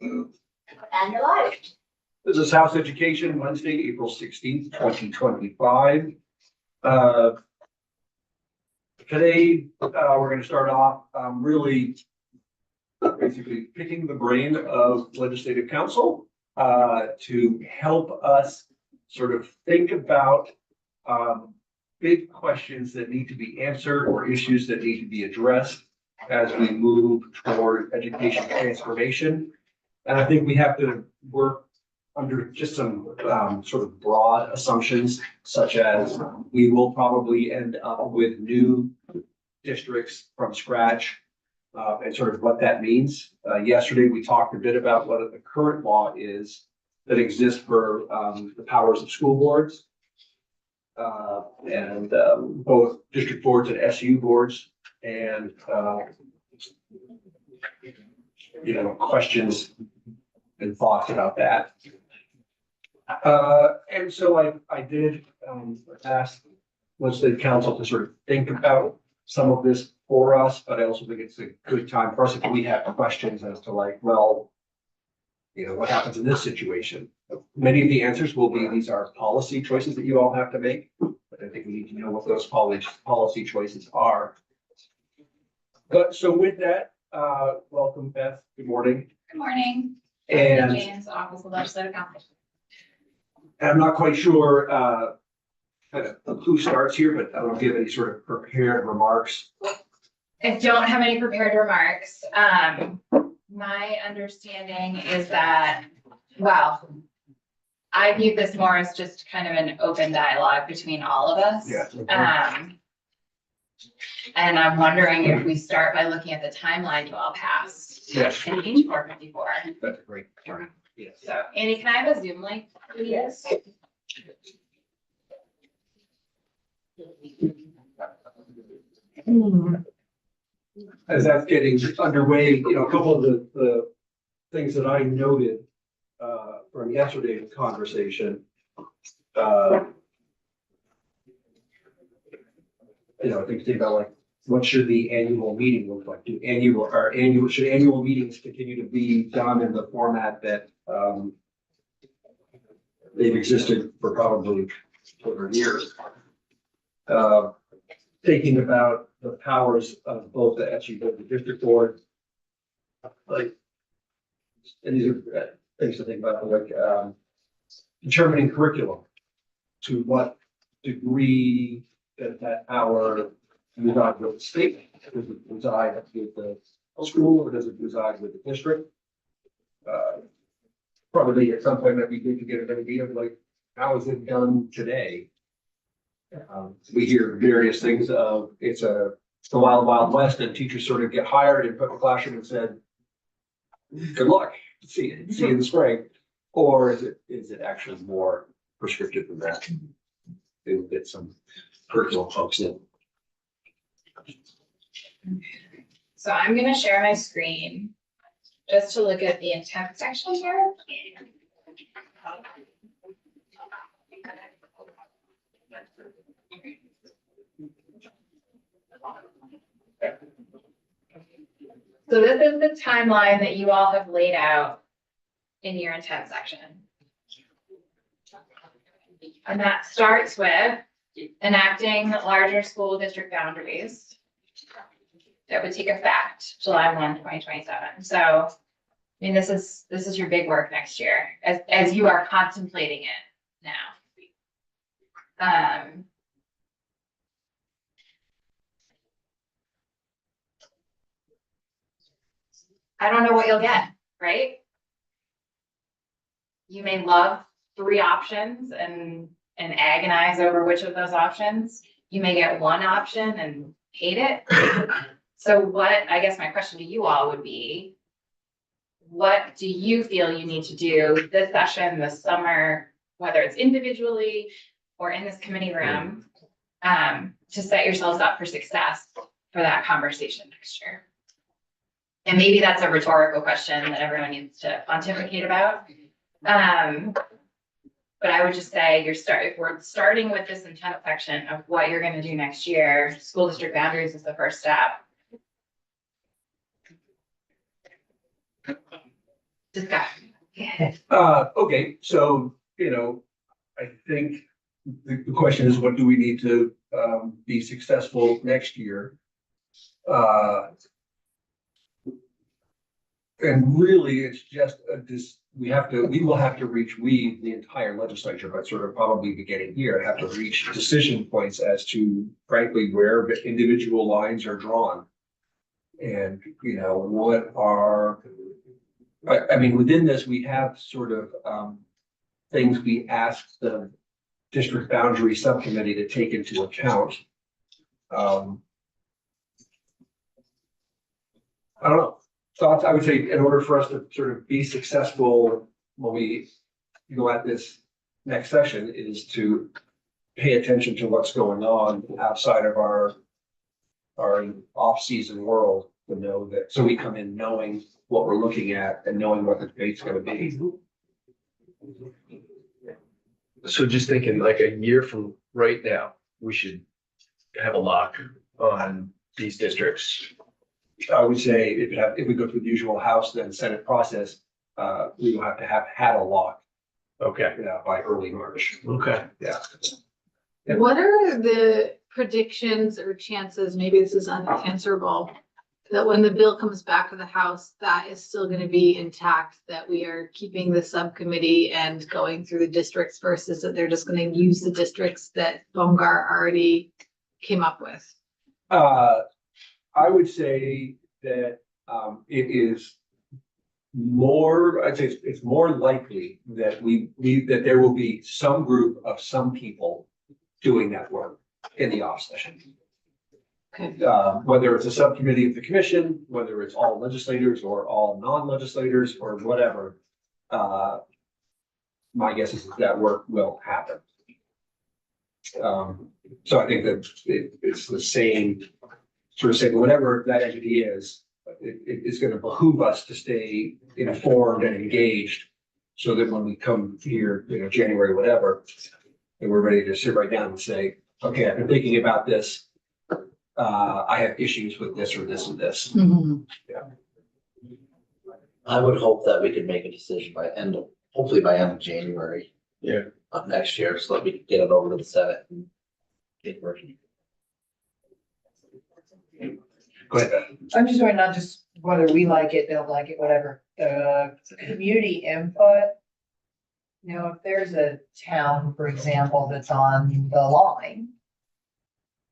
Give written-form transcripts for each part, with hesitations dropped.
And you're live. This is House Education, Wednesday, April 16th, 2025. Today, we're going to start off really basically picking the brain of Legislative Council to help us sort of think about big questions that need to be answered or issues that need to be addressed as we move toward education transformation. And I think we have to work under just some sort of broad assumptions, such as we will probably end up with new districts from scratch and sort of what that means. Yesterday, we talked a bit about what the current law is that exists for the powers of school boards and both district boards and SU boards, and questions and thoughts about that. And so I did ask Legislative Council to sort of think about some of this for us, but I also think it's a good time for us if we have questions as to what happens in this situation. Many of the answers will be, these are policy choices that you all have to make, but I think we need to know what those policy choices are. But so with that, welcome, Beth. Good morning. Good morning. And James, Office of Legislative Council. I'm not quite sure kind of who starts here, but I don't know if you have any sort of prepared remarks. I don't have any prepared remarks. My understanding is that, well, I view this more as just kind of an open dialogue between all of us. Yeah. And I'm wondering if we start by looking at the timeline you all passed. Yes. In H 454. That's a great point. Yes. So, Andy, can I have a Zoom link, please? Yes. As that's getting underway, a couple of the things that I noted from yesterday's conversation, I think about what should the annual meeting look like? Should annual meetings continue to be done in the format that they've existed for probably over years? Thinking about the powers of both the SU board and the district board, and these are things to think about, determining curriculum. To what degree does that power reside with the state? Does it reside with the school, or does it reside with the district? Probably at some point that we need to get an idea of how is it done today? We hear various things of it's the wild, wild west, and teachers sort of get hired and put in the classroom and said, good luck, see you in the spring. Or is it actually more prescriptive than that? We'll get some curriculum folks in. So I'm going to share my screen just to look at the intent section here. So this is the timeline that you all have laid out in your intent section. And that starts with enacting larger school district boundaries that would take effect July 1, 2027. So, I mean, this is your big work next year as you are contemplating it now. I don't know what you'll get, right? You may love 3 options and agonize over which of those options. You may get one option and hate it. So I guess my question to you all would be, what do you feel you need to do this session, this summer, whether it's individually or in this committee room, to set yourselves up for success for that conversation next year? And maybe that's a rhetorical question that everyone needs to pontificate about. But I would just say if we're starting with this intent section of what you're going to do next year, school district boundaries is the first step. discussion. Okay, so, I think the question is, what do we need to, be successful next year? And really, it's just we will have to reach, the entire legislature, but sort of probably beginning here, have to reach decision points as to frankly, where the individual lines are drawn. And, what are, I mean, within this, we have sort of, things we asked the district boundary subcommittee to take into account. I don't know. Thoughts, I would say, in order for us to sort of be successful when we go at this next session, is to pay attention to what's going on outside of our off-season world, to know that, so we come in knowing what we're looking at and knowing what the debate's gonna be. So just thinking like a year from right now, we should have a lock on these districts. I would say if we go through the usual House then Senate process, we will have to have had a lock, Okay, by early March. okay. Yeah. What are the predictions or chances, maybe this is unanswerable, that when the bill comes back to the House, that is still gonna be intact, that we are keeping the subcommittee and going through the districts versus that they're just gonna use the districts that Bumgar already came up with? I would say that, it is more, I'd say it's more likely that that there will be some group of some people doing that work in the off session. Okay. Whether it's a subcommittee of the commission, whether it's all legislators or all non-legislators or whatever, my guess is that work will happen. So I think that it's the same sort of saying, whatever that entity is, it's going to behoove us to stay informed and engaged, so that when we come here, January, whatever, and we're ready to sit right down and say, okay, I've been thinking about this. I have issues with this or this and this. I would hope that we could make a decision hopefully by end of January. Yeah. Of next year, so that we can get it over to the Senate and get working. Go ahead, Beth. I'm just wondering, not just whether we like it, they'll like it, whatever, community input. If there's a town, for example, that's on the line.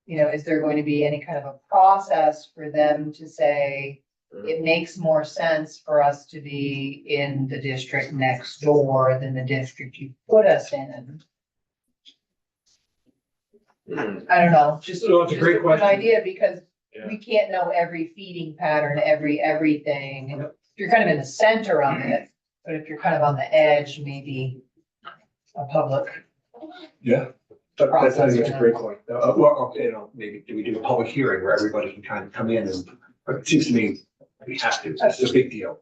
Is there going to be any kind of a process for them to say, it makes more sense for us to be in the district next door than the district you put us in? I don't know, just No, it's a great an question. idea, because Yeah. we can't know every feeding pattern, everything. And if you're kind of in the center of it, but if you're kind of on the edge, maybe a public. Yeah. That's, I think it's a great point. Well, maybe do we do a public hearing where everybody can kind of come in and, but it seems to me we have to, that's a big deal.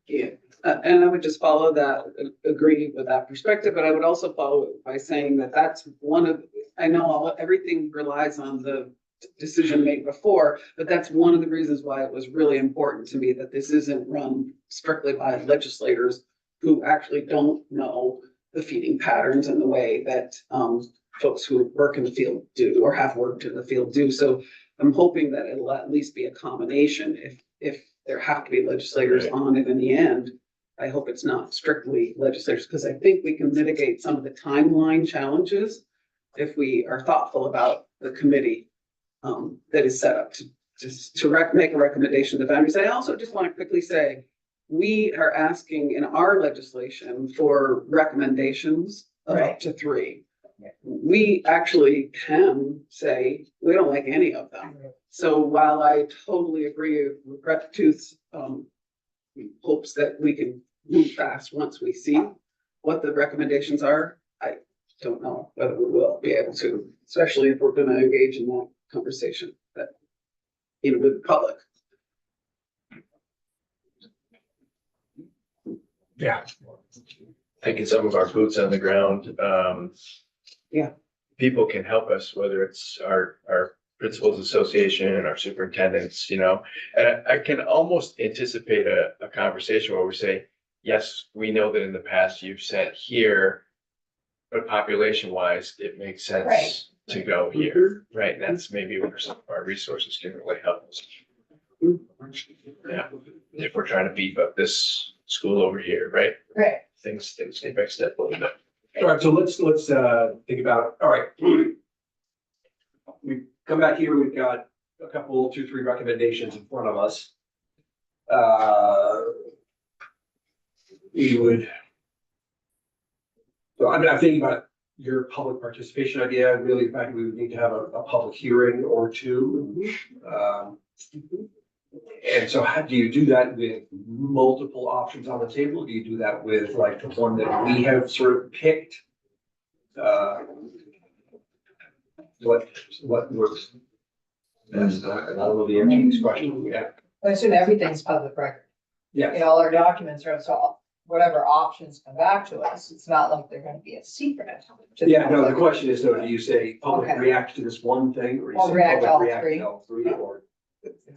Yeah, and I would just follow that, agree with that perspective, but I would also follow it by saying that that's I know everything relies on the decision made before, but that's one of the reasons why it was really important to me that this isn't run strictly by legislators who actually don't know the feeding patterns in the way that folks who work in the field do or have worked in the field do. So I'm hoping that it'll at least be a combination. If there have to be legislators on it in the end, I hope it's not strictly legislators, because I think we can mitigate some of the timeline challenges if we are thoughtful about the committee that is set up to make a recommendation to the boundaries. I also just want to quickly say, we are asking in our legislation for recommendations of up to 3. We actually can say we don't like any of them. So while I totally agree with Rep. Tooth's hopes that we can move fast once we see what the recommendations are, I don't know whether we will be able to, especially if we're going to engage in that conversation that, with the public. Yeah. Thinking some of our boots on the ground. Yeah. People can help us, whether it's our Principals Association and our superintendents, you know, and I can almost anticipate a conversation where we say, yes, we know that in the past you've said here, but population wise, it makes Right. sense to go here, right? And that's maybe where some of our resources can really help us. Yeah, if we're trying to beef up this school over here, right? Right. Things get mixed up a little bit. All right, so let's think about, all right. We come back here, we've got a couple, 2, 3 recommendations in front of us. We would. So I'm thinking about your public participation idea, really, in fact, we would need to have a public hearing or two. And so how do you do that with multiple options on the table? Do you do that with like the one that we have sort of picked? What works? Best? I don't know the answer to this question. Yeah. I assume everything's public record. Yeah. All our documents are, so whatever options come back to us, it's not like they're gonna be a secret. to the Yeah, no, the public. question is, though, do you say public Okay. reacts to this one thing, or you Or say react to all public reacts three? to all three, or?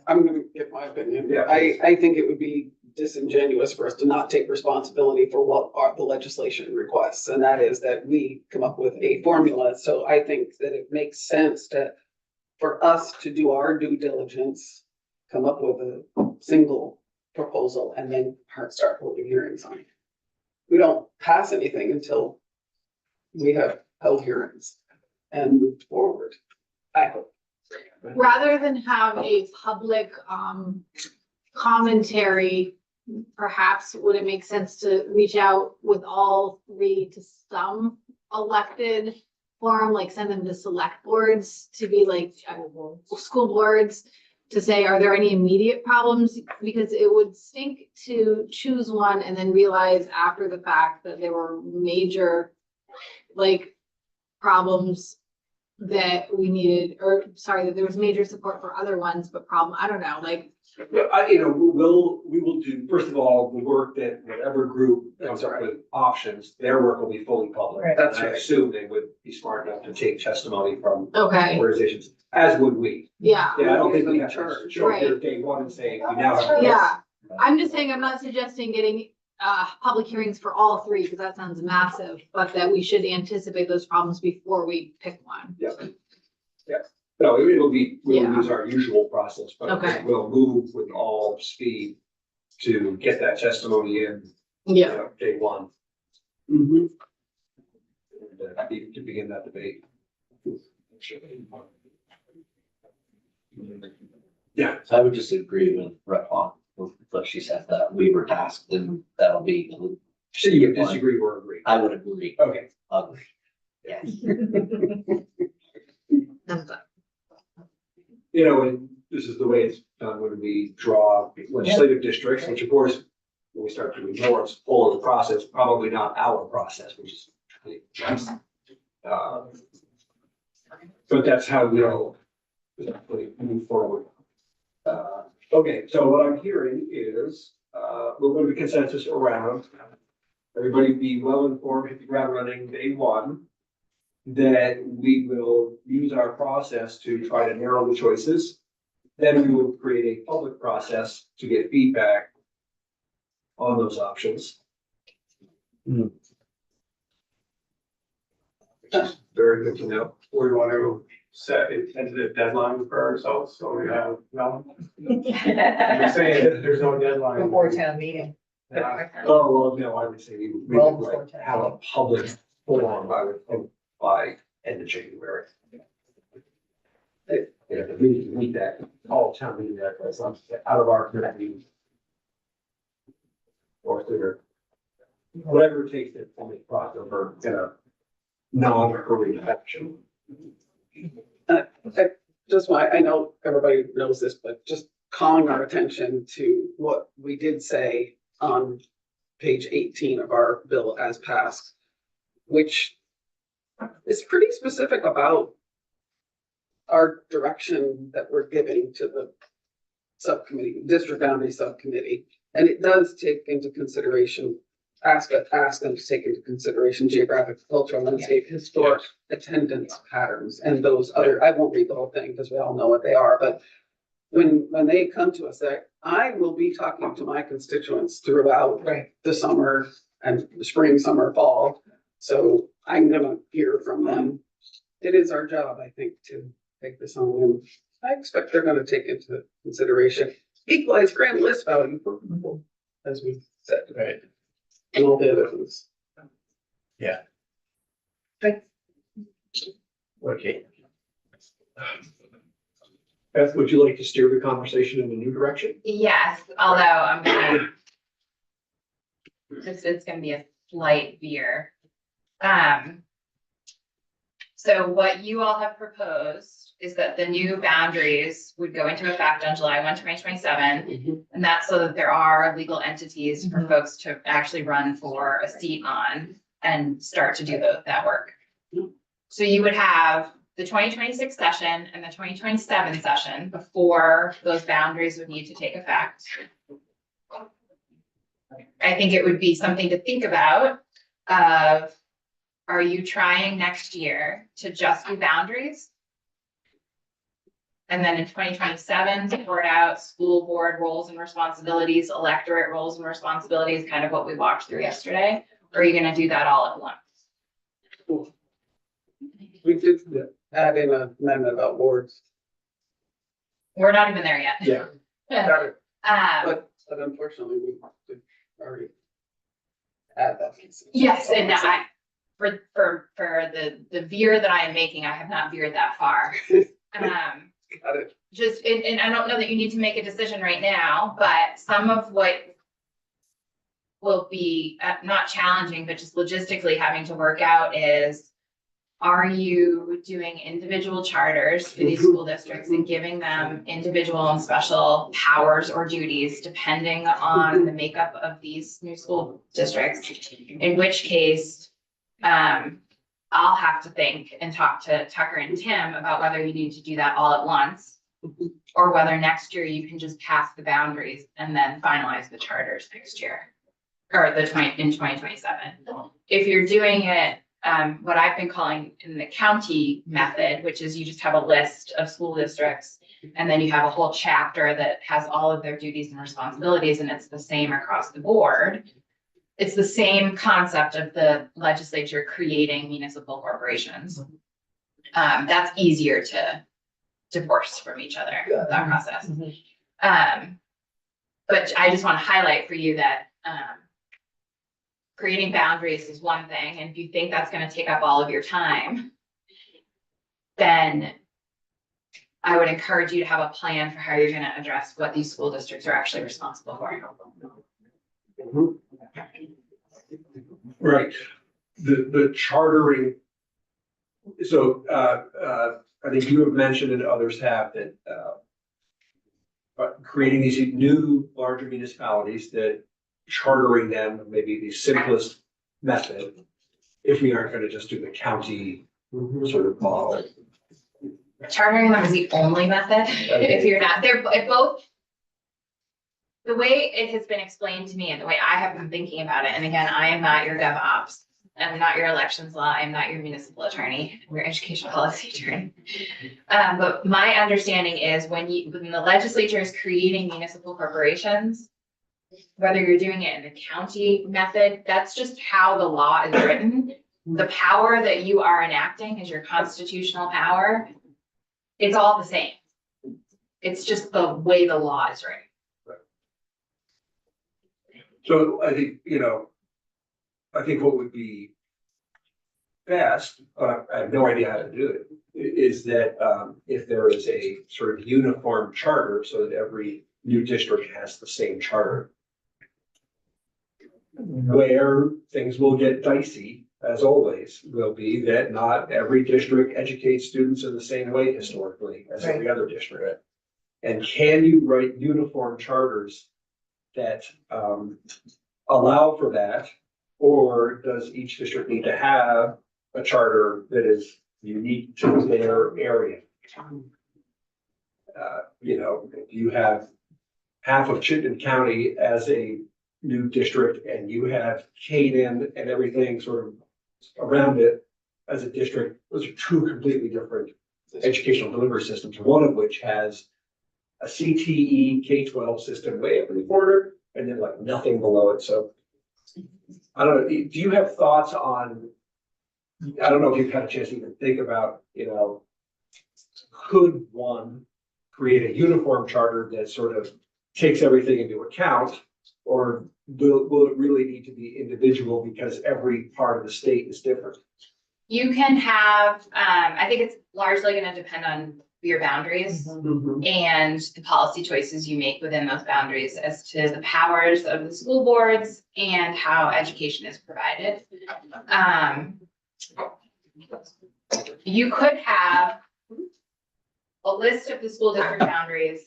I'm gonna give my opinion. Yeah. I think it would be disingenuous for us to not take responsibility for what the legislation requests, and that is that we come up with a formula. So I think that it makes sense for us to do our due diligence, come up with a single proposal, and then start holding hearings on it. We don't pass anything until we have held hearings and moved forward. I hope. Rather than have a public, commentary, perhaps would it make sense to reach out with all three to some elected forum, like send them to select boards to be like, school boards, to say, are there any immediate problems? Because it would stink to choose one and then realize after the fact that there were major, like, problems that we needed, or sorry, that there was major support for other ones, but I don't know, like, Yeah, we will do, first of all, the work that whatever group comes up with options, their work will be fully public. Right. That's And I right. assume they would be smart enough to take testimony from okay, organizations, as would we. yeah. Yeah, I don't think we We're have to charged. show up here Right. day one and say, we now have. Yeah, I'm just saying, I'm not suggesting getting public hearings for all three, because that sounds massive, but that we should anticipate those problems before we pick one. Yeah. Yeah, no, we'll Yeah. use our usual process, but Okay. we'll move with all speed to get that testimony in, Yeah, day one. Mhm. And, to begin that debate. Yeah, So I would just agree with Rep. Hahn, with what she said, that we were tasked, and that'll be, so you disagree or agree? I would agree, Okay. agree. Yes. And this is the way it's done when we draw legislative districts, which of course, when we start doing more, it's full of the process, probably not our process, which is. But that's how we'll move forward. Okay, so what I'm hearing is, we're going to consensus around. Everybody be well informed, hit the ground running day one. That we will use our process to try to narrow the choices. Then we will create a public process to get feedback on those options. Very good to know. We want to set a tentative deadline for ourselves, so we have, no, I'm saying that there's no deadline. Before town meeting. Oh, well, no, I would say we Well, would like before have a public forum, I would think, by end of January. Yeah, we need that, all town meeting, that's out of our committee. Or sooner. Whatever it takes to make process or in a non-hurried action. I know everybody knows this, but just calling our attention to what we did say on page 18 of our bill as passed, which is pretty specific about our direction that we're giving to the subcommittee, district boundary subcommittee. And it does take into consideration ask them to take into consideration geographic, cultural, landscape, historic attendance patterns and those other, I won't read the whole thing because we all know what they are, but when they come to us, I will be talking to my constituents throughout Right. the summer and the spring, summer, fall. So I'm gonna hear from them. It is our job, I think, to take this on, and I expect they're gonna take into consideration equalize grand list value for people, as we said, Right. and all the other things. Okay. Beth, would you like to steer the conversation in a new direction? Yes, although I'm gonna. It's gonna be a slight veer. So what you all have proposed is that the new boundaries would go into effect on July 1, 2027. And that's so that there are legal entities for folks to actually run for a seat on and start to do that work. So you would have the 2026 session and the 2027 session before those boundaries would need to take effect. I think it would be something to think about of, are you trying next year to just do boundaries? And then in 2027, sort out school board roles and responsibilities, electorate roles and responsibilities, kind of what we walked through yesterday? Or are you gonna do that all at once? We did add in an amendment about wards, We're not even there yet. Yeah. got it, Um, but unfortunately, we did already add that. yes, and for the veer that I am making, I have not veered that far. Got it. Just, and I don't know that you need to make a decision right now, but some of what will be not challenging, but just logistically having to work out is, are you doing individual charters for these school districts and giving them individual and special powers or duties depending on the makeup of these new school districts? In which case, I'll have to think and talk to Tucker and Tim about whether you need to do that all at once, or whether next year you can just pass the boundaries and then finalize the charters next year, or in 2027. If you're doing it, what I've been calling in the county method, which is you just have a list of school districts, and then you have a whole chapter that has all of their duties and responsibilities, and it's the same across the board. It's the same concept of the legislature creating municipal corporations. That's easier to divorce from each other, that process. But I just want to highlight for you that creating boundaries is one thing, and if you think that's going to take up all of your time, then I would encourage you to have a plan for how you're going to address what these school districts are actually responsible for. Right. The chartering. So, I think you have mentioned and others have that, creating these new larger municipalities, that chartering them may be the simplest method if we aren't going to just do the county sort of model. Chartering them is the only method. If you're not, they're both. The way it has been explained to me and the way I have been thinking about it, and again, I am not your gov ops, I'm not your elections law, I'm not your municipal attorney, I'm your education policy attorney. But my understanding is when the legislature is creating municipal corporations, whether you're doing it in the county method, that's just how the law is written. The power that you are enacting is your constitutional power. It's all the same. It's just the way the law is written. So I think, I think what would be best, I have no idea how to do it, is that if there is a sort of uniform charter so that every new district has the same charter. Where things will get dicey, as always, will be that not every district educates students in the same way historically as every other district. And can you write uniform charters that allow for that? Or does each district need to have a charter that is unique to their area? You have half of Chittenden County as a new district and you have Canaan and everything sort of around it as a district, those are two completely different educational delivery systems, one of which has a CTE K-12 system way up in the corner and then like nothing below it. So I don't know, do you have thoughts on, I don't know if you've had a chance to even think about, could one create a uniform charter that sort of takes everything into account? Or will it really need to be individual because every part of the state is different? You can have, I think it's largely gonna depend on your boundaries and the policy choices you make within those boundaries as to the powers of the school boards and how education is provided. You could have a list of the school district boundaries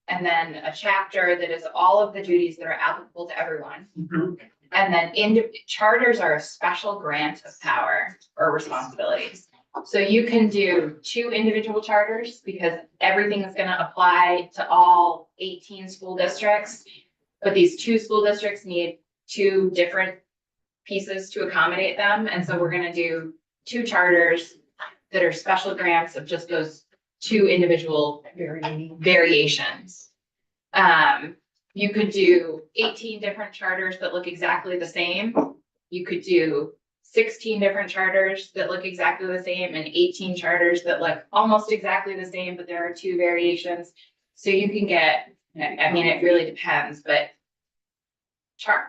and then a chapter that is all of the duties that are applicable to everyone. And then charters are a special grant of power or responsibilities. So you can do 2 individual charters because everything is gonna apply to all 18 school districts. But these 2 school districts need 2 different pieces to accommodate them. And so we're gonna do 2 charters that are special grants of just those 2 individual variations. You could do 18 different charters that look exactly the same. You could do 16 different charters that look exactly the same and 18 charters that look almost exactly the same, but there are 2 variations. So you can get, I mean, it really depends, but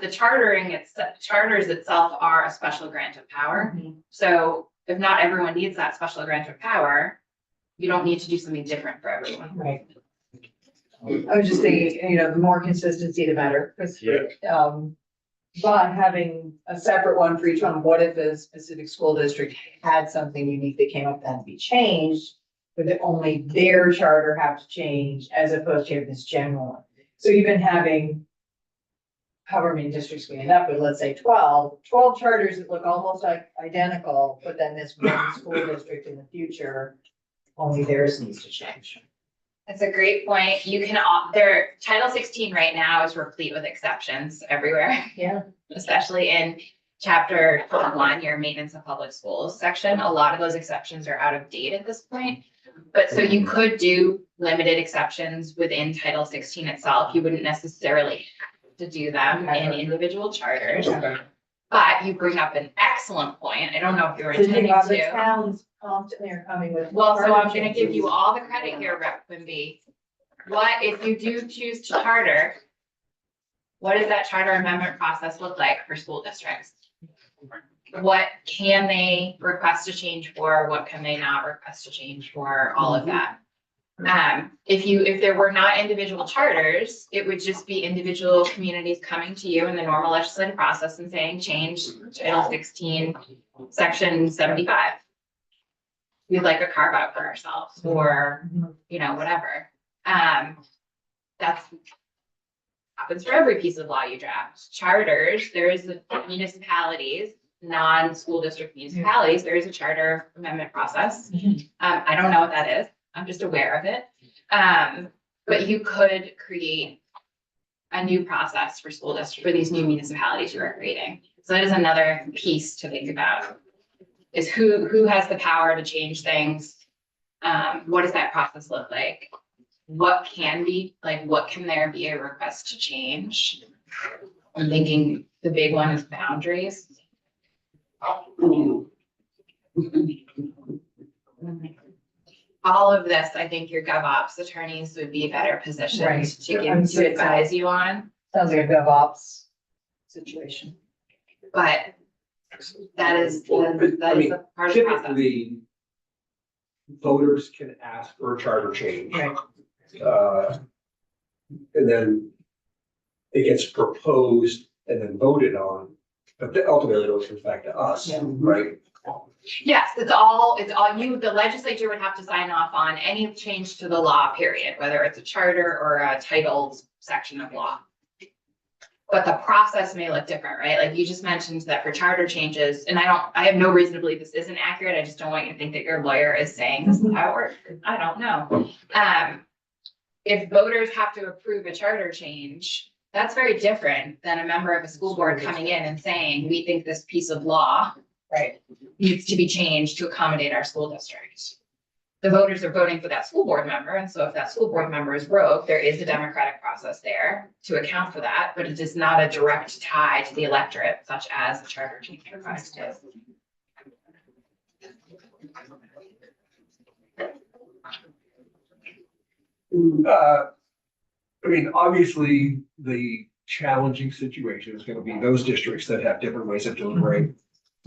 the charters itself are a special grant of power. So if not everyone needs that special grant of power, you don't need to do something different for everyone. Right. I was just thinking, the more consistency, the better, because, but having a separate one for each one, what if a specific school district had something unique that came up that had to be changed? Would it only their charter have to change as opposed to having this general one? So even having however many districts we end up with, let's say 12 charters that look almost like identical, but then this one school district in the future, only theirs needs to change. That's a great point. You can, Title 16 right now is replete with exceptions everywhere. Yeah. Especially in chapter 1, your maintenance of public schools section. A lot of those exceptions are out of date at this point. But so you could do limited exceptions within Title 16 itself. You wouldn't necessarily have to do them in individual charters. But you bring up an excellent point. I don't know if you were intending The to. towns constantly are coming with. Well, so I'm charter gonna give you changes. all the credit here, Rep. Quimby. What, if you do choose to charter, what does that charter amendment process look like for school districts? What can they request a change for? What can they not request a change for? All of that. If there were not individual charters, it would just be individual communities coming to you in the normal legislative process and saying, change Title 16, Section 75. We'd like a carve out for ourselves or, whatever. That's happens for every piece of law you draft. Charters, there is municipalities, non-school district municipalities, there is a charter amendment process. I don't know what that is. I'm just aware of it. But you could create a new process for school district, for these new municipalities you are creating. So that is another piece to think about, is who has the power to change things? What does that process look like? What can there be a request to change? I'm thinking the big one is boundaries. All of this, I think your GovOps attorneys would be better positioned Right. to advise you on, Sounds like a GovOps situation. but that is a part of the process. Typically, voters can ask for a charter change. Right. And then it gets proposed and then voted on, but then ultimately it always comes back to us, Yeah. right? Yes, it's all the legislature would have to sign off on any change to the law, period, whether it's a charter or a titled section of law. But the process may look different, right? Like you just mentioned that for charter changes, and I have no reason to believe this isn't accurate. I just don't want you to think that your lawyer is saying this is how it works. I don't know. If voters have to approve a charter change, That's very different than a member of a school board coming in and saying, we think this piece of law Right. needs to be changed to accommodate our school district. The voters are voting for that school board member, and so if that school board member is broke, there is a democratic process there to account for that, but it is not a direct tie to the electorate, such as the charter change request is. I mean, obviously, the challenging situation is gonna be those districts that have different ways of delivering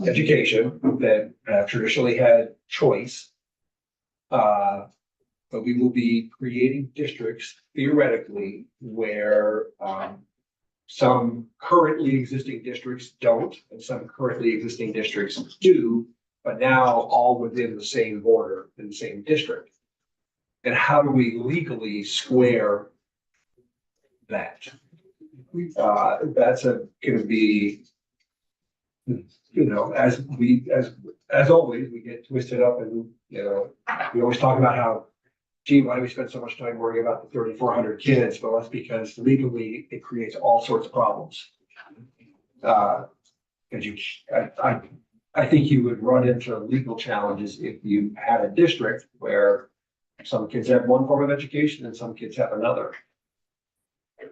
education, that have traditionally had choice. But we will be creating districts theoretically where, some currently existing districts don't, and some currently existing districts do, but now all within the same border, in the same district. And how do we legally square that? That's gonna be, you know, as always, we get twisted up and, you know, we always talk about how, gee, why do we spend so much time worrying about the 3,400 kids? Well, that's because legally it creates all sorts of problems. Cause I think you would run into legal challenges if you had a district where some kids have one form of education and some kids have another.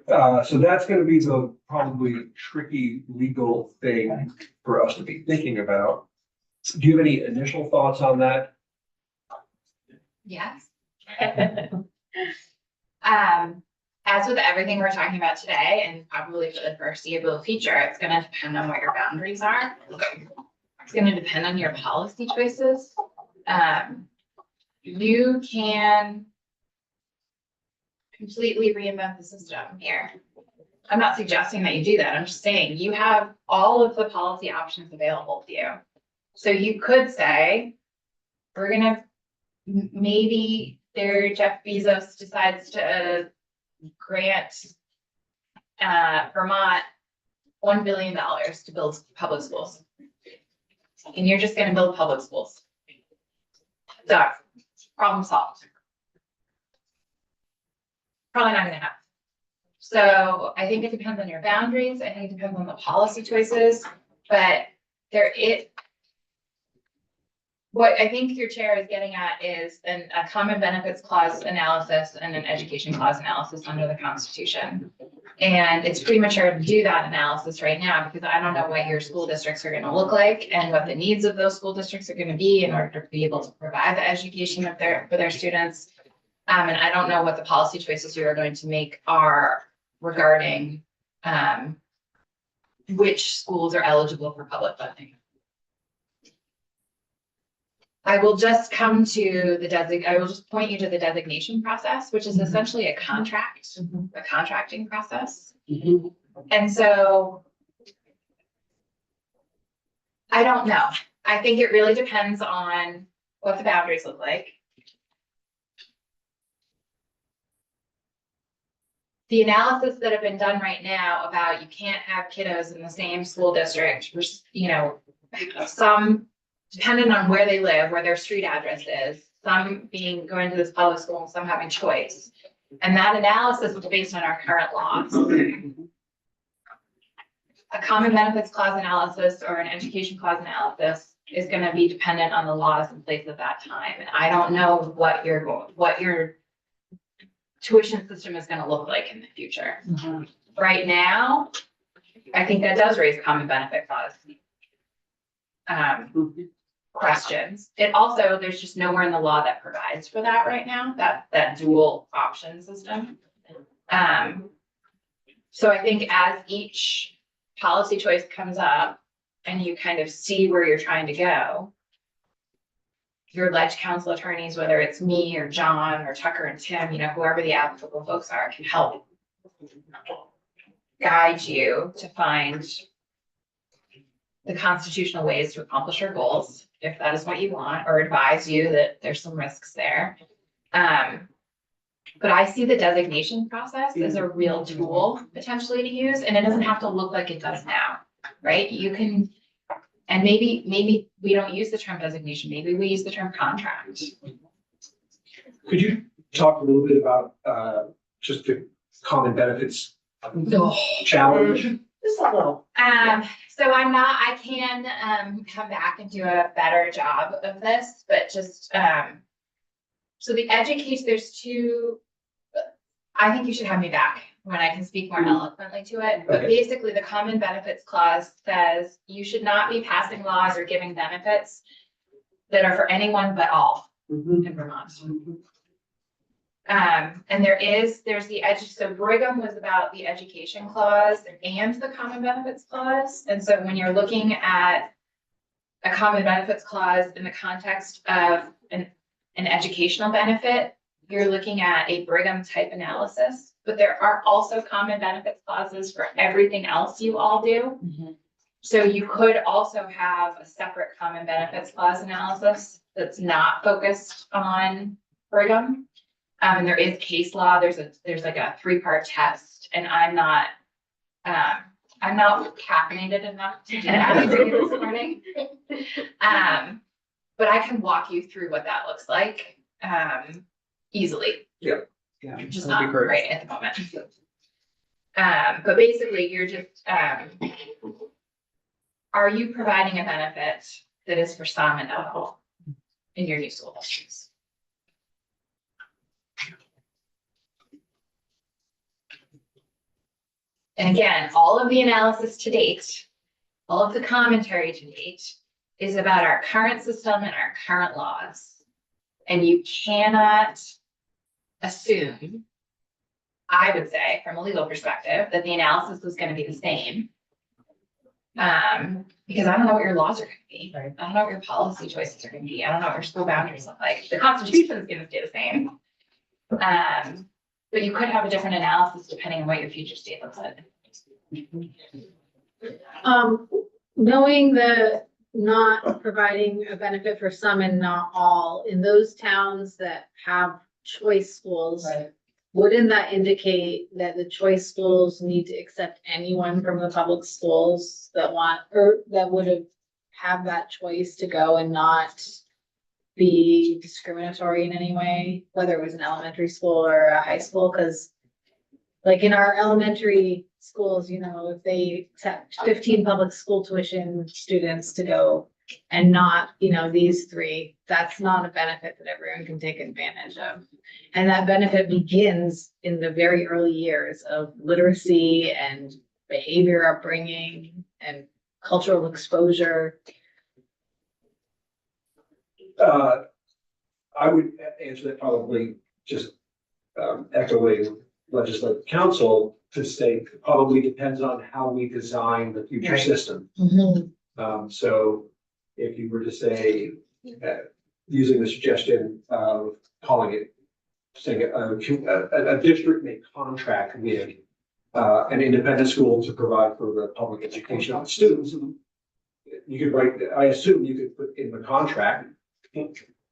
So that's gonna be the probably tricky legal thing for us to be thinking about. Do you have any initial thoughts on that? Yes. As with everything we're talking about today, and probably for the foreseeable future, it's gonna depend on what your boundaries are. It's gonna depend on your policy choices. You can completely reinvent the system here. I'm not suggesting that you do that. I'm just saying you have all of the policy options available to you. So you could say, we're gonna, maybe Jeff Bezos decides to grant Vermont $1 billion to build public schools. And you're just gonna build public schools. So, problem solved. Probably not gonna happen. So I think it depends on your boundaries. I think it depends on the policy choices, but what I think your chair is getting at is a common benefits clause analysis and an education clause analysis under the Constitution. And it's premature to do that analysis right now because I don't know what your school districts are gonna look like and what the needs of those school districts are gonna be in order to be able to provide the education for their students. And I don't know what the policy choices you are going to make are regarding which schools are eligible for public funding. I will just come to I will just point you to the designation process, which is essentially a contracting process. And so I don't know. I think it really depends on what the boundaries look like. The analysis that have been done right now about you can't have kiddos in the same school district, you know, some depending on where they live, where their street address is, some going to this public school and some having choice. And that analysis was based on our current laws. A common benefits clause analysis or an education clause analysis is going to be dependent on the laws in place at that time. And I don't know what your tuition system is going to look like in the future. Right now, I think that does raise common benefit clause questions. It also, there's just nowhere in the law that provides for that right now, that dual option system. So I think as each policy choice comes up and you kind of see where you're trying to go, your ledge council attorneys, whether it's me or John or Tucker and Tim, you know, whoever the applicable folks are, can help guide you to find the constitutional ways to accomplish your goals, if that is what you want, or advise you that there's some risks there. But I see the designation process as a real tool potentially to use, and it doesn't have to look like it does now, right? You can, and maybe we don't use the term designation, maybe we use the term contract. Could you talk a little bit about just the common benefits challenge? Just a little. So I can, come back and do a better job of this, but just, so the education, I think you should have me back when I can speak more eloquently to it. But Okay. basically, the common benefits clause says you should not be passing laws or giving benefits that are for anyone but all Mhm. in Vermont. And so Brigham was about the education clause and the common benefits clause. And so when you're looking at a common benefits clause in the context of an educational benefit, you're looking at a Brigham type analysis, but there are also common benefits clauses for everything else you all do. So you could also have a separate common benefits clause analysis that's not focused on Brigham. And there is case law, there's like a 3-part test, and I'm not caffeinated enough to do that this morning. But I can walk you through what that looks like, easily. Yeah. Just That'd be not great. right at the moment. But basically, you're just, are you providing a benefit that is for some and not all in your new school districts? And again, all of the analysis to date, all of the commentary to date is about our current system and our current laws. And you cannot assume, I would say, from a legal perspective, that the analysis was going to be the same. Because I don't know what your laws are going to be. I don't know what your policy choices are going to be. I don't know what your school boundaries look like. The Constitution is going to stay the same. But you could have a different analysis depending on what your future state looks like. Knowing the not providing a benefit for some and not all, in those towns that have choice schools, wouldn't that indicate that the choice schools need to accept anyone from the public schools that want, or that would have that choice to go and not be discriminatory in any way, whether it was an elementary school or a high school? Because like in our elementary schools, you know, if they accept 15 public school tuition students to go and not, you know, these 3, that's not a benefit that everyone can take advantage of. And that benefit begins in the very early years of literacy and behavior upbringing and cultural exposure. I would answer that probably just echoing legislative counsel to say probably depends on how we design the future Right. system. So if you were to say, using the suggestion of calling it, saying a district may contract with an independent school to provide for the public education of students. You could write, I assume you could put in the contract,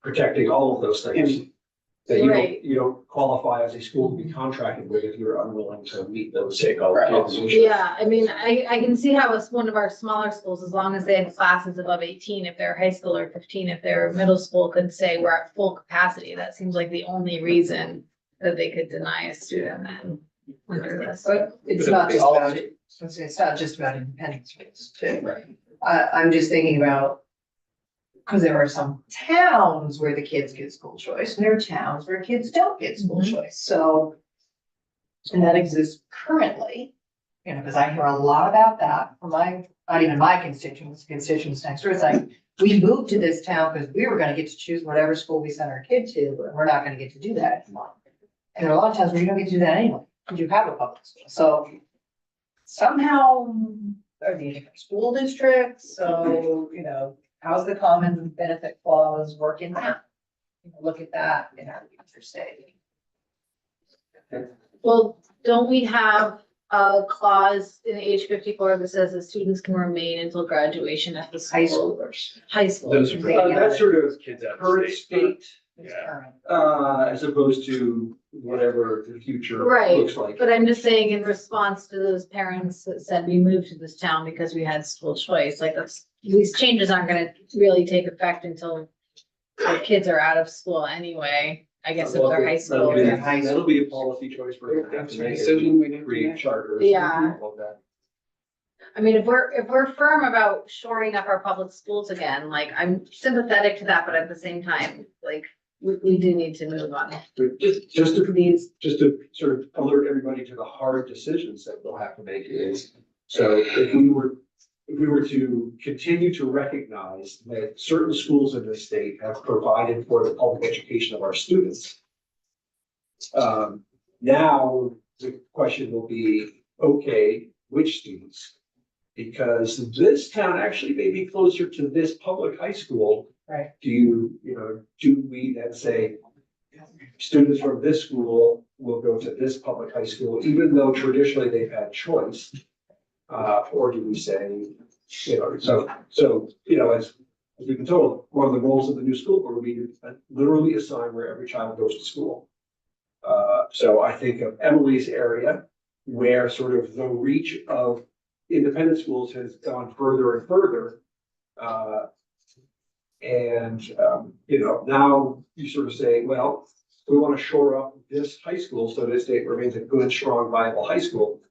protecting all of those things. That Right. you don't qualify as a school to be contracted with if you're unwilling to meet those. Take all Right. kids. Yeah, I mean, I can see how it's one of our smaller schools, as long as they have classes above 18, if they're high school, or 15, if they're middle school, could say we're at full capacity. That seems like the only reason that they could deny a student then under this. But it's not just about it. It's not just about independent schools too. Right. I'm just thinking about, because there are some towns where the kids get school choice, and there are towns where kids don't get school choice, so. And that exists currently, you know, because I hear a lot about that from not even my constituents next door. It's like, we moved to this town because we were gonna get to choose whatever school we sent our kid to, and we're not gonna get to do that anymore. And there are a lot of towns where you don't get to do that anyway, because you have a public school, so somehow are they different school districts, so, you know, how's the common benefit clause working out? Look at that in our future state. Well, don't we have a clause in H54 that says that students can remain until graduation at the High school? schoolers. High school. Those are That's sort of kids out of current state. state, It's Yeah. current. as opposed to whatever the future Right. looks like. But I'm just saying in response to those parents that said we moved to this town because we had school choice, like these changes aren't gonna really take effect until our kids are out of school anyway. I guess if they're high school. That'll be a policy choice for them to have to make. Decision we need to Create make. charters. Yeah. all of that. I mean, if we're firm about shoring up our public schools again, like, I'm sympathetic to that, but at the same time, like, we do need to move on. But just to sort of alert everybody to the hard decisions that we'll have to make is, so if we were to continue to recognize that certain schools in this state have provided for the public education of our students. Now the question will be, okay, which students? Because this town actually may be closer to this public high school. Right. Do we then say, students from this school will go to this public high school, even though traditionally they've had choice? Or do we say, as we've been told, one of the goals of the new school board will be to literally assign where every child goes to school. So I think of Emily's area, where sort of the reach of independent schools has gone further and further. Now you sort of say, well, we want to shore up this high school so that it remains a good, strong, viable high school.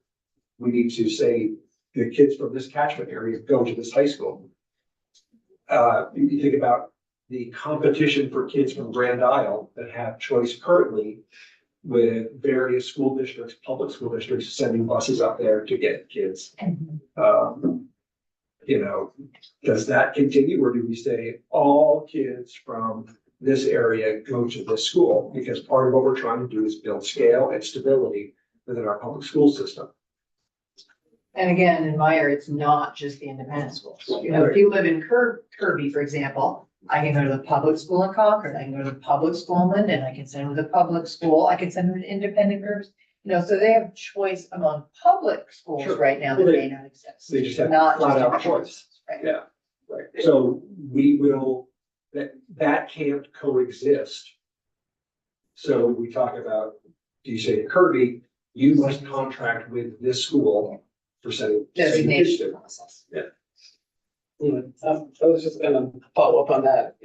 We need to say the kids from this catchment area go to this high school. You think about the competition for kids from Grand Isle that have choice currently with various school districts, public school districts sending buses up there to get kids. Does that continue, or do we say all kids from this area go to this school? Because part of what we're trying to do is build scale and stability within our public school system. And again, in my area, it's not just the independent schools. If you live in Kirby, for example, I can go to the public school in Concord, I can go to the public school in Linden, I can send them to the public school, I can send them to independent groups. So they have choice among public schools Sure. right now that Well, may not exist. They just have Not flat just out independent choice. schools, right? Yeah, right. So we will, that can't coexist. So we talk about, do you say to Kirby, you must contract with this school for sending your kids Designation to. process. I was just gonna follow up on that.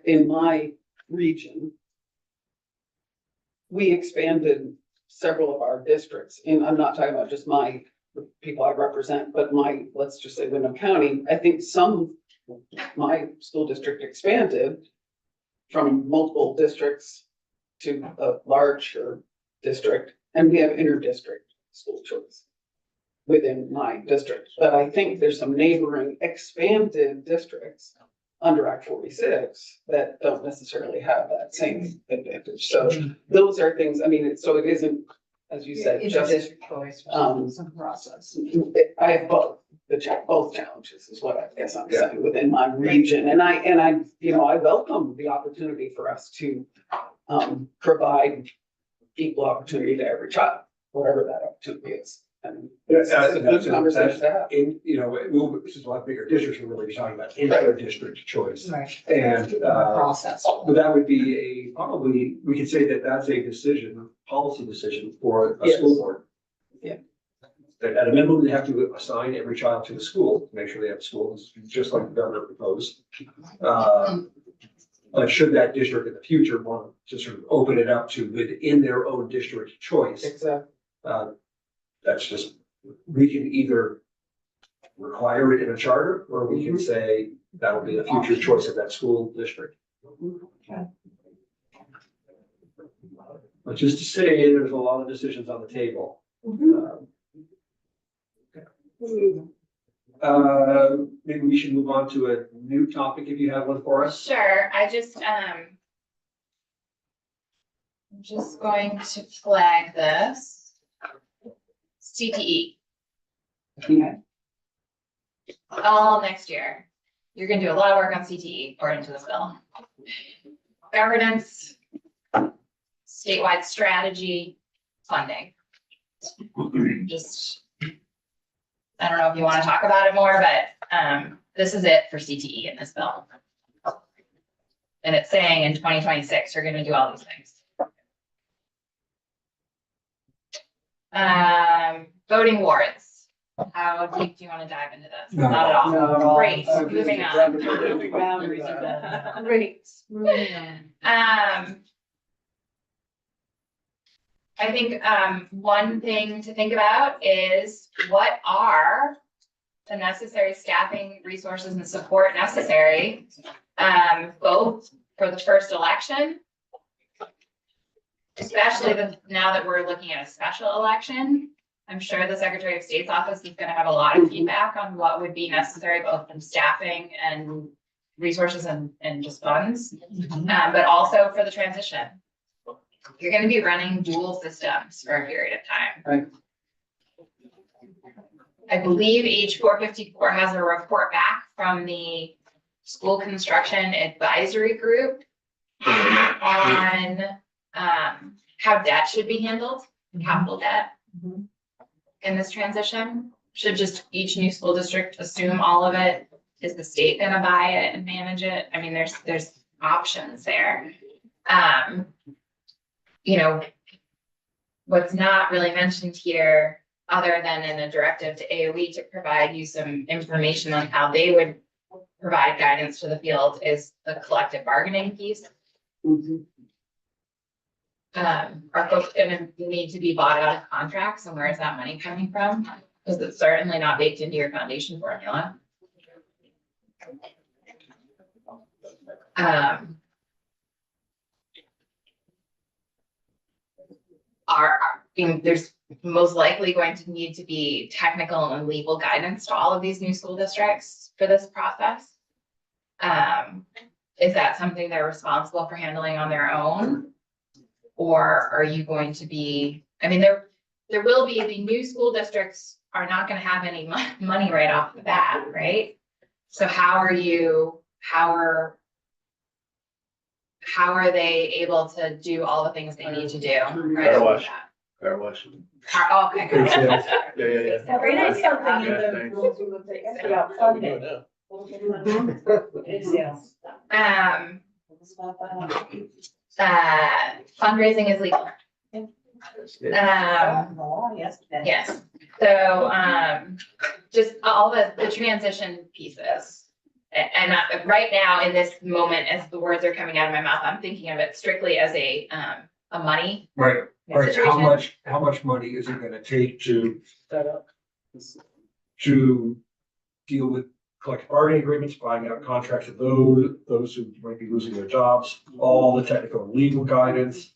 In my region, we expanded several of our districts, and I'm not talking about just the people I represent, but let's just say Wyndham County. I think my school district expanded from multiple districts to a larger district, and we have inter-district school choice within my district. But I think there's some neighboring expanded districts under Act 46 that don't necessarily have that same advantage. So those are things, it isn't, as you said, just, Inter-district choice, some process. I have both challenges is what I guess I'm saying within my region. And I welcome the opportunity for us to provide equal opportunity to every child, whatever that opportunity is. And it's a good conversation to have. This is a lot bigger districts, we're really talking about inter-district choice. Right. And, Process. but that would be probably, we could say that that's a decision, a policy decision for a Yes. school board. Yeah. That at a minimum, they have to assign every child to the school, to make sure they have schools, just like the governor proposed. But should that district in the future want to sort of open it up to within their own district choice, Exactly. that's just, we can either require it in a charter, or we can say that'll be the future choice of that school district. Which is to say, there's a lot of decisions on the table. Maybe we should move on to a new topic if you have one for us. Sure, I just, I'm just going to flag this. CTE. All next year. You're gonna do a lot of work on CTE according to this bill. Governance, statewide strategy, funding. Just, I don't know if you want to talk about it more, but this is it for CTE in this bill. And it's saying in 2026, you're gonna do all these things. Voting warrants. How deep do you want to dive into this? No. Not at all. Not at all. Great, moving on. Boundaries of that. Moving on. Great, moving on. Moving on. Um, I think, one thing to think about is what are the necessary staffing, resources and support necessary, both for the first election, especially now that we're looking at a special election. I'm sure the Secretary of State's office is gonna have a lot of feedback on what would be necessary, both from staffing and resources and just funds, but also for the transition. You're gonna be running dual systems for a period of time. Right. I believe H 454 has a report back from the School Construction Advisory Group on how debt should be handled, capital debt in this transition. Should just each new school district assume all of it? Is the state gonna buy it and manage it? I mean, there's options there. You know, what's not really mentioned here, other than in a directive to AOE to provide you some information on how they would provide guidance to the field, is the collective bargaining piece. Are folks gonna need to be bought out of contracts, and where is that money coming from? Because it's certainly not baked into your foundation formula. There's most likely going to need to be technical and legal guidance to all of these new school districts for this process. Is that something they're responsible for handling on their own? Or are you going to be, I mean, there will be, the new school districts are not gonna have any money right off the bat, right? So how are they able to do all the things they need to do? Right Car off wash. the bat? Car wash. Okay, good. Yeah. There is something in Yeah, the thanks. rules about funding. Fundraising is legal. Yes, so, just all the transition pieces. And right now, in this moment, as the words are coming out of my mouth, I'm thinking of it strictly as a money Right, right. situation. How much money is it gonna take to deal with collective bargaining agreements, buying out contracts of those who might be losing their jobs, all the technical and legal guidance.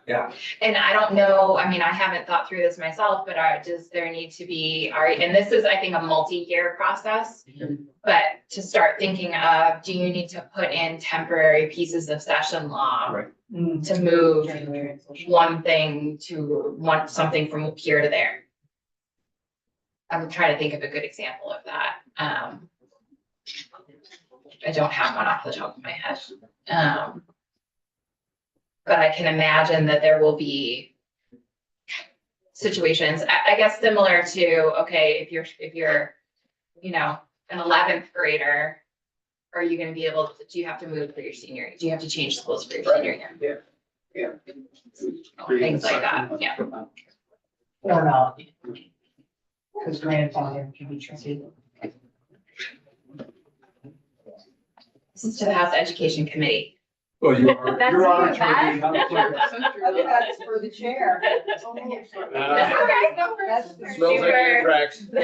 Yeah, And I don't know, I mean, I haven't thought through this myself, but does there need to be, and this is, I think, a multi-year process. But to start thinking of, do you need to put in temporary pieces of session law? Right. To move one thing to something from here to there? I'm trying to think of a good example of that. I don't have one off the top of my head. But I can imagine that there will be situations, I guess, similar to, okay, if you're, you know, an 11th grader, are you gonna be able to, do you have to move for your senior year? Do you have to change schools for your senior year? Yeah. Things like that, yeah. Or not. Because grandfather can be tricky. This is to the House Education Committee. well, you're That's our you, attorney. Matt. I think that's for the chair. That's okay, go for it. That's the Smells like Super. anthrax. Super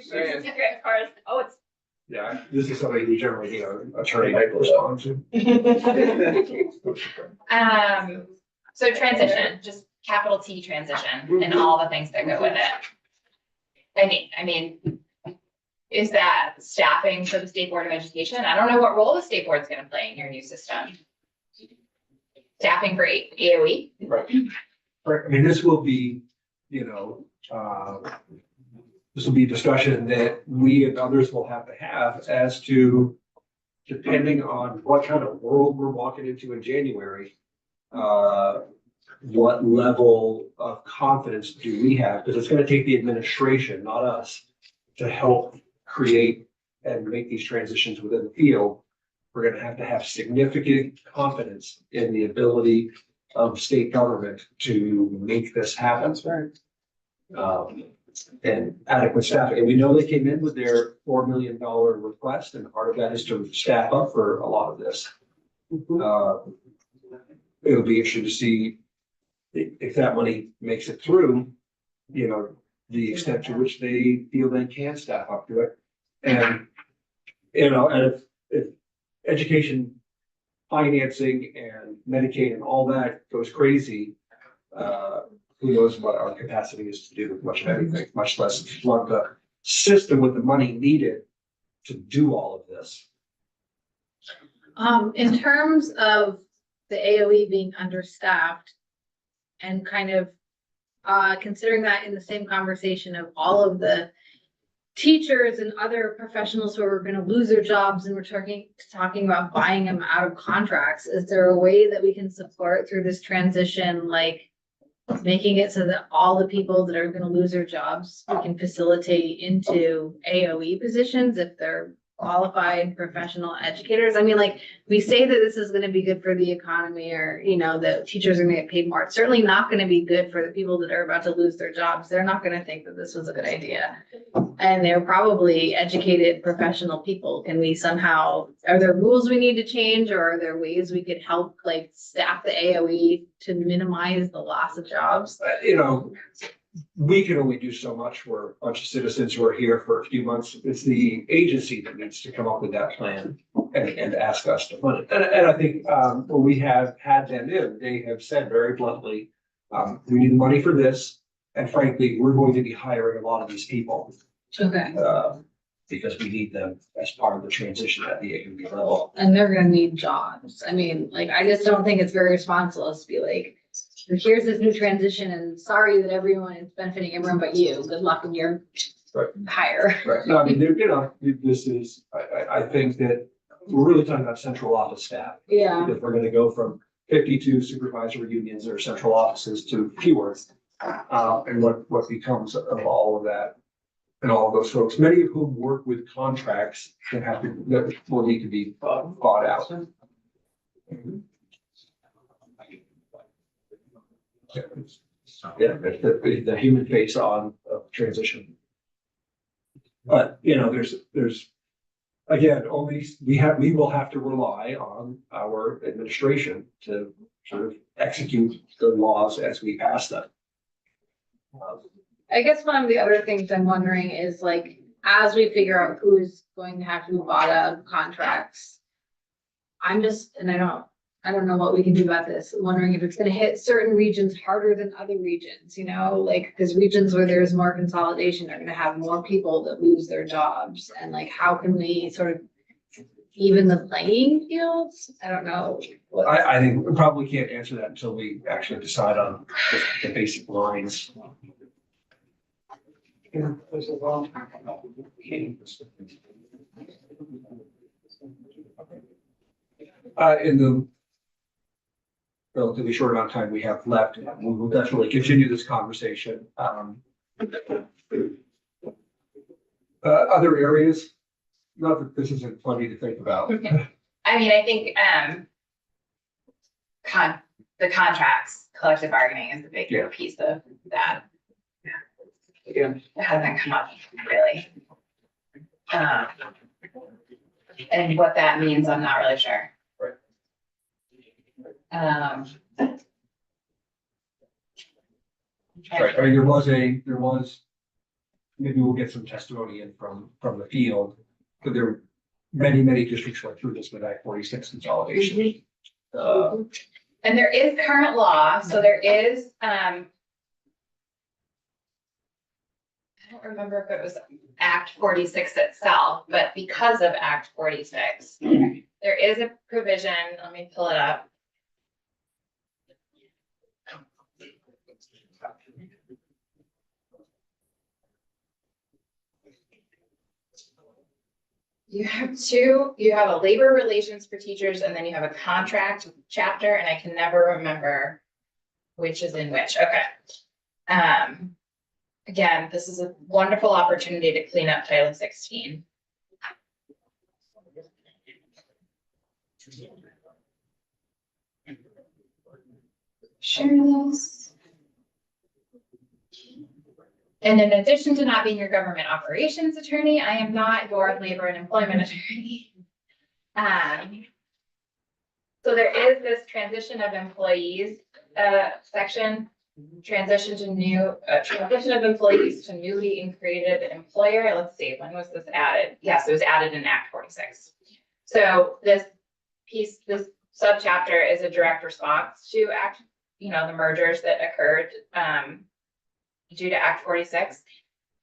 Saying. secret, of course. Oh, it's. Yeah, this is something we generally, attorney might respond to. So transition, just capital T transition and all the things that go with it. I mean, is that staffing for the State Board of Education? I don't know what role the state board's gonna play in your new system. Staffing for AOE? Right. Right, I mean, this will be, this will be a discussion that we and others will have to have as to, depending on what kind of world we're walking into in January, what level of confidence do we have? Because it's gonna take the administration, not us, to help create and make these transitions within the field. We're gonna have significant confidence in the ability of state government to make this happen. That's right. And adequate staffing. And we know they came in with their $4 million request, and part of that is to staff up for a lot of this. it'll be interesting to see if that money makes it through, you know, the extent to which they feel they can staff up to it. And, you know, and if education financing and Medicaid and all that goes crazy, who knows what our capacity is to do much of anything, much less flood the system with the money needed to do all of this. In terms of the AOE being understaffed and kind of considering that in the same conversation of all of the teachers and other professionals who are gonna lose their jobs, and we're talking about buying them out of contracts, is there a way that we can support through this transition, like making it so that all the people that are gonna lose their jobs, we can facilitate into AOE positions if they're qualified professional educators? I mean, like, we say that this is gonna be good for the economy, or, you know, that teachers are gonna get paid more. It's certainly not gonna be good for the people that are about to lose their jobs. They're not gonna think that this was a good idea. And they're probably educated professional people. Can we somehow, are there rules we need to change, or are there ways we could help, like, staff the AOE to minimize the loss of jobs? You know, we can only do so much. We're a bunch of citizens who are here for a few months. It's the agency that needs to come up with that plan and ask us to fund it. And I think, when we have had them in, they have said very bluntly, we need money for this. And frankly, we're going to be hiring a lot of these people, Okay. because we need them as part of the transition at the AOE level. And they're gonna need jobs. I mean, like, I just don't think it's very responsible to be like, here's this new transition, and sorry that everyone is benefiting everyone but you. Good luck in your Right. hire. Right. No, I mean, you know, this is, I think that we're really talking about central office staff. Yeah. If we're gonna go from 52 supervisory unions or central offices to fewer, and what becomes of all of that and all of those folks, many of whom work with contracts that will need to be bought out. Yeah, the human face on transition. But, you know, there's, again, only, we will have to rely on our administration to sort of execute the laws as we pass them. I guess one of the other things I'm wondering is, like, as we figure out who's going to have to be bought out of contracts, I'm just, and I don't know what we can do about this, wondering if it's gonna hit certain regions harder than other regions, you know, like, because regions where there's more consolidation are gonna have more people that lose their jobs, and like, how can we sort of even the playing fields? I don't know. I think we probably can't answer that until we actually decide on the basic lines. In the relatively short amount of time we have left, we will definitely continue this conversation. Other areas, not that this isn't funny to think about. I mean, I think, the contracts, collective bargaining is the big Yeah. piece of that. Yeah. It hasn't come up really. And what that means, I'm not really sure. Right. Right, I mean, there was, maybe we'll get some testimony in from the field, but there were many districts went through this with Act 46 consolidation. And there is current law, so there is, I don't remember if it was Act 46 itself, but because of Act 46, there is a provision, let me pull it up. You have a labor relations for teachers, and then you have a contract chapter, and I can never remember which is in which. Okay. Again, this is a wonderful opportunity to clean up Title 16. Share this. And in addition to not being your government operations attorney, I am not your labor and employment attorney. So there is this transition of employees, section. Transition of employees to newly created employer. Let's see, when was this added? Yes, it was added in Act 46. So this subchapter is a direct response to the mergers that occurred, due to Act 46.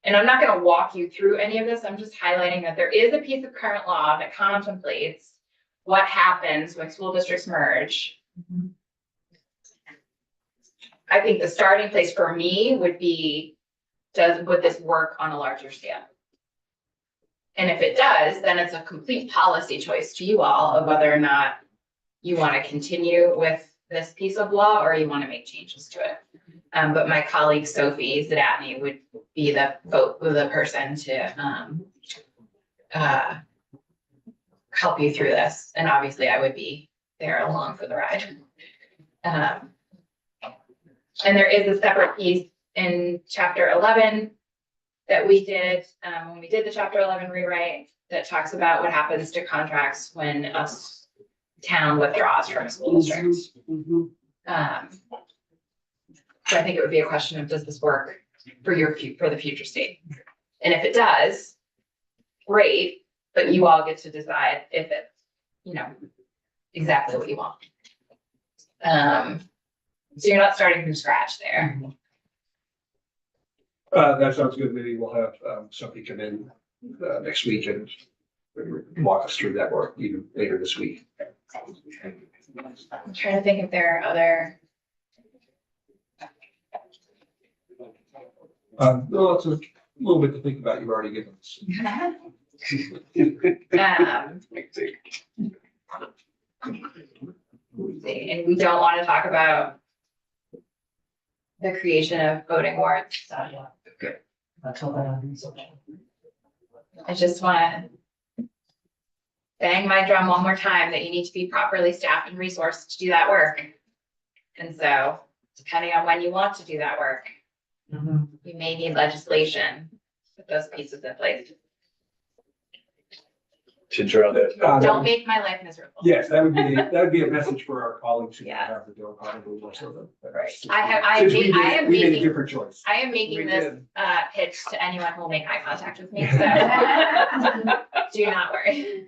And I'm not gonna walk you through any of this. I'm just highlighting that there is a piece of current law that contemplates what happens when school districts merge. I think the starting place for me would be, would this work on a larger scale? And if it does, then it's a complete policy choice to you all of whether or not you want to continue with this piece of law or you want to make changes to it. But my colleague Sophie Zadatny would be the person to help you through this. And obviously I would be there along for the ride. And there is a separate piece in chapter 11 that we did, when we did the chapter 11 rewrite, that talks about what happens to contracts when a town withdraws from a school district. So I think it would be a question of, does this work for the future state? And if it does, great, but you all get to decide if it's, exactly what you want. So you're not starting from scratch there. That sounds good. Maybe we'll have somebody come in next week and walk us through that, or even later this week. I'm trying to think if there are other. No, it's a little bit to think about. You've already given us. And we don't want to talk about the creation of voting warrants. I just want to bang my drum one more time that you need to be properly staffed and resourced to do that work. And so, depending on when you want to do that work, you may need legislation with those pieces in place. To drill it. Don't make my life miserable. Yes, that would be a message for our colleagues who Yeah. have to do probably most of them. Right. I am We made a making, different choice. I am making We this did. pitch to anyone who will make eye contact with me, so do not worry.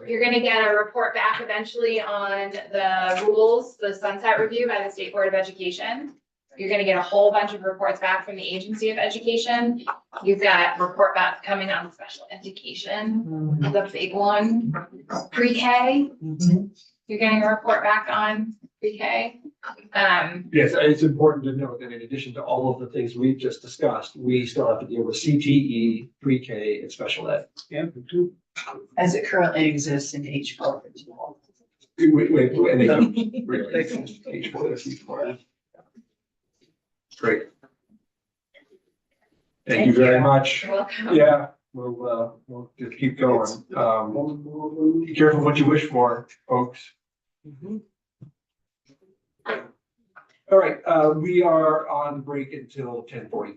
You're gonna get a report back eventually on the rules, the sunset review by the State Board of Education. You're gonna get a whole bunch of reports back from the Agency of Education. You've got report back coming on special education, the big one, pre-K. You're getting a report back on pre-K. Yes, it's important to note that in addition to all of the things we've just discussed, we still have to deal with CTE, pre-K, and special ed. As it currently exists in H4. Wait, and they don't really exist. H4, H4. Great. Thank you very much. You're welcome. Yeah, we'll just keep going. Be careful what you wish for, folks. All right, we are on break until 10:45.